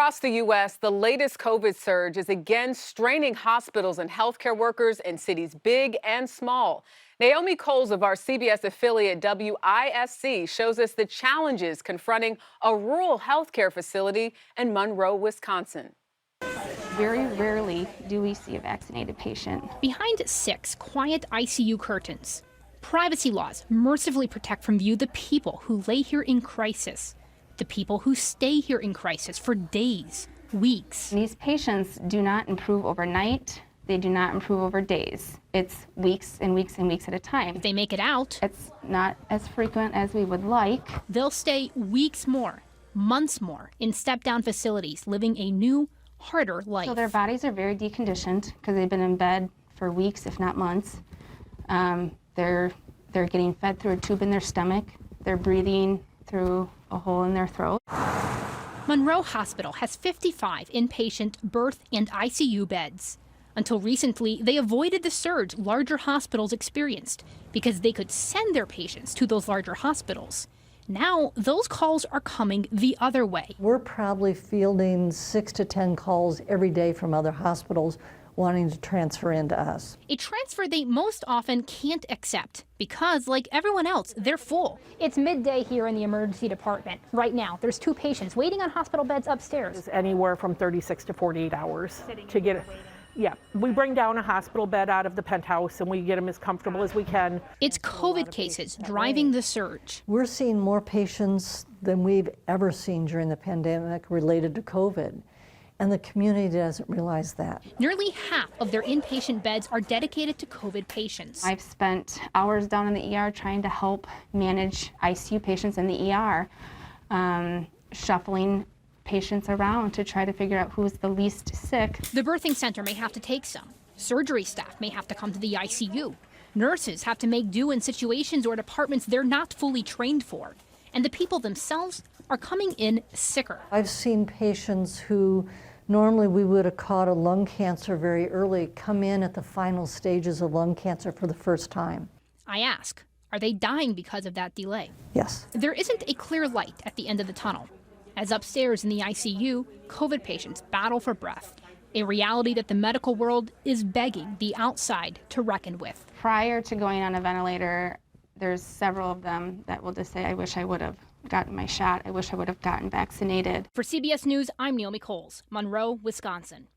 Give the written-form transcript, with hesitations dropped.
Across the U.S., the latest COVID surge is again straining hospitals and healthcare workers in cities big and small. Naomi Coles of our CBS affiliate WISC shows us the challenges confronting a rural healthcare facility in Monroe, Wisconsin. Very rarely do we see a vaccinated patient. Behind 6 quiet ICU curtains, privacy laws mercifully protect from view the people who lay here in crisis. The people who stay here in crisis for days, weeks. These patients do not improve overnight. They do not improve over days. It's weeks and weeks and weeks at a time. If they make it out, it's not as frequent as we would like. They'll stay weeks more, months more in step-down facilities, living a new, harder life. So their bodies are very deconditioned because they've been in bed for weeks, if not months. They're getting fed through a tube in their stomach. They're breathing through a hole in their throat. Monroe Hospital has 55 inpatient birth and ICU beds. Until recently, they avoided the surge larger hospitals experienced because they could send their patients to those larger hospitals. Now, those calls are coming the other way. We're probably fielding 6 to 10 calls every day from other hospitals wanting to transfer into us. A transfer they most often can't accept because, like everyone else, they're full. It's midday here in the emergency department. Right now, there's 2 patients waiting on hospital beds upstairs. It's anywhere from 36 to 48 hours to get it. Yeah, we bring down a hospital bed out of the penthouse and we get them as comfortable as we can. It's COVID cases driving the surge. We're seeing more patients than we've ever seen during the pandemic related to COVID. And the community doesn't realize that. Nearly half of their inpatient beds are dedicated to COVID patients. I've spent hours down in the ER trying to help manage ICU patients in the ER, shuffling patients around to try to figure out who's the least sick. The birthing center may have to take some. Surgery staff may have to come to the ICU. Nurses have to make do in situations or departments they're not fully trained for. And the people themselves are coming in sicker. I've seen patients who normally we would have caught a lung cancer very early come in at the final stages of lung cancer for the first time. I ask, are they dying because of that delay? Yes. There isn't a clear light at the end of the tunnel. As upstairs in the ICU, COVID patients battle for breath, a reality that the medical world is begging the outside to reckon with. Prior to going on a ventilator, there's several of them that will just say, I wish I would have gotten my shot. I wish I would have gotten vaccinated. For CBS News, I'm Naomi Coles, Monroe, Wisconsin.